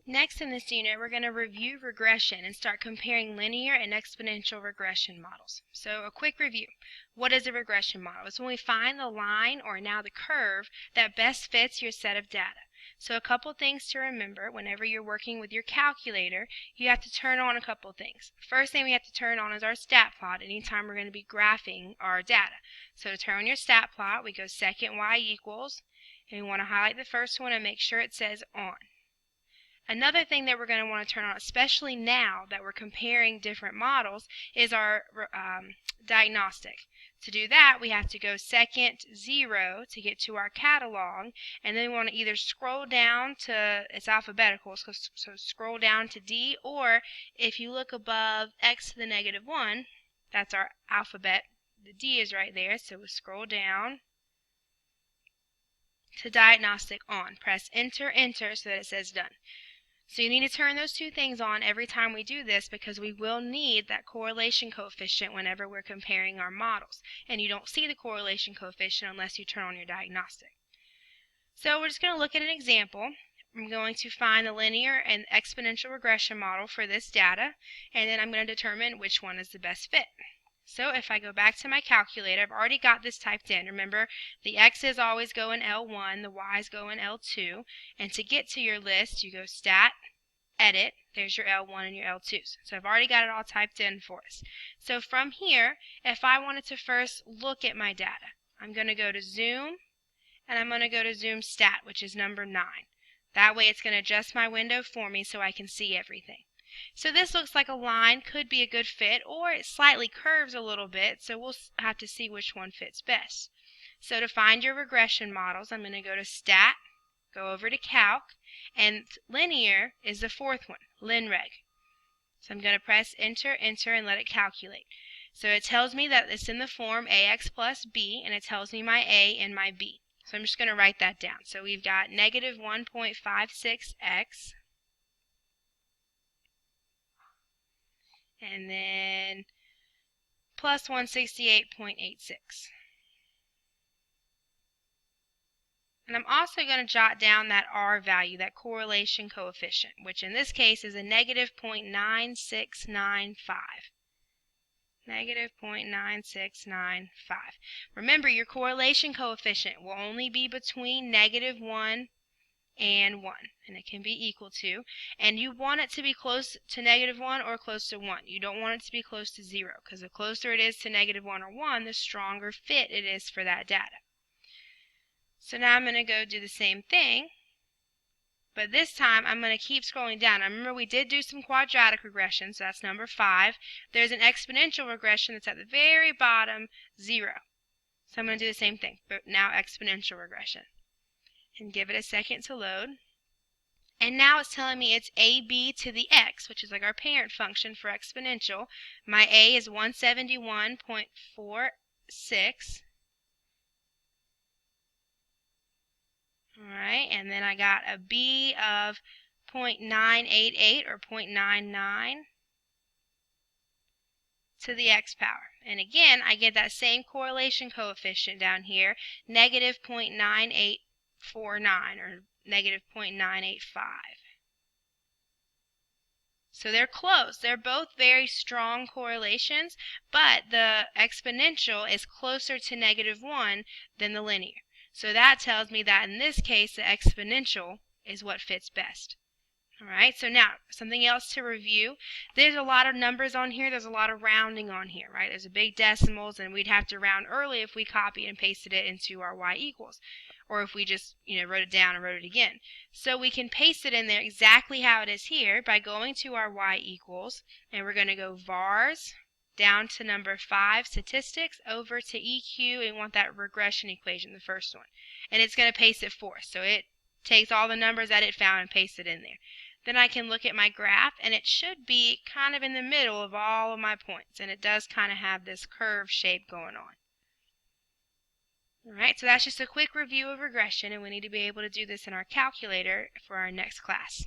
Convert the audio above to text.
Next in this unit, we're going to review regression and start comparing linear and exponential regression models. So a quick review. What is a regression model? It's when we find the line, or now the curve, that best fits your set of data. So a couple things to remember whenever you're working with your calculator, you have to turn on a couple things. First thing we have to turn on is our stat plot anytime we're going to be graphing our data. So to turn on your stat plot, we go second y equals, and we want to highlight the first one and make sure it says on. Another thing that we're going to want to turn on, especially now that we're comparing different models, is our diagnostic. To do that, we have to go second 0 to get to our catalog, and then we want to either scroll down to, it's alphabetical, so scroll down to D, or if you look above x to the negative 1, that's our alphabet. The D is right there, so we scroll down to diagnostic on. Press enter, enter, so that it says done. So you need to turn those two things on every time we do this, because we will need that correlation coefficient whenever we're comparing our models. And you don't see the correlation coefficient unless you turn on your diagnostic. So we're just going to look at an example. I'm going to find the linear and exponential regression model for this data, and then I'm going to determine which one is the best fit. So if I go back to my calculator, I've already got this typed in. Remember, the x's always go in L1, the y's go in L2, and to get to your list, you go stat, edit, there's your L1 and your L2s. So I've already got it all typed in for us. So from here, if I wanted to first look at my data, I'm going to go to zoom, and I'm going to go to zoom stat, which is number 9. That way it's going to adjust my window for me so I can see everything. So this looks like a line, could be a good fit, or it slightly curves a little bit, so we'll have to see which one fits best. So to find your regression models, I'm going to go to Stat, go over to Calc, and linear is the fourth one, linreg. So I'm going to press enter, enter, and let it calculate. So it tells me that it's in the form ax plus b, and it tells me my a and my b. So I'm just going to write that down. So we've got negative 1.56x, and then plus 168.86. And I'm also going to jot down that R value, that correlation coefficient, which in this case is a negative 0.9695. Negative 0.9695. Remember, your correlation coefficient will only be between negative 1 and 1, and it can be equal to, and you want it to be close to negative 1 or close to 1. You don't want it to be close to 0, because the closer it is to negative 1 or 1, the stronger fit it is for that data. So now I'm going to go do the same thing, but this time I'm going to keep scrolling down. Now remember, we did do some quadratic regression, so that's number 5. There's an exponential regression that's at the very bottom, 0. So I'm going to do the same thing, but now exponential regression. And give it a second to load. And now it's telling me it's AB to the x, which is like our parent function for exponential. My A is 171.46. Alright, and then I got a B of 0.988 or 0.99 to the x power. And again, I get that same correlation coefficient down here, negative 0.9849 or negative 0.985. So they're close. They're both very strong correlations, but the exponential is closer to negative 1 than the linear. So that tells me that in this case, the exponential is what fits best. Alright, so now, something else to review. There's a lot of numbers on here. There's a lot of rounding on here, right? There's a big decimals, and we'd have to round early if we copied and pasted it into our y equals. Or if we just, wrote it down and wrote it again. So we can paste it in there exactly how it is here by going to our y equals, and we're going to go vars down to number 5, statistics, over to EQ, and we want that regression equation, the first one. And it's going to paste it for us. So it takes all the numbers that it found and pastes it in there. Then I can look at my graph, and it should be kind of in the middle of all of my points. And it does kind of have this curve shape going on. Alright, so that's just a quick review of regression, and we need to be able to do this in our calculator for our next class.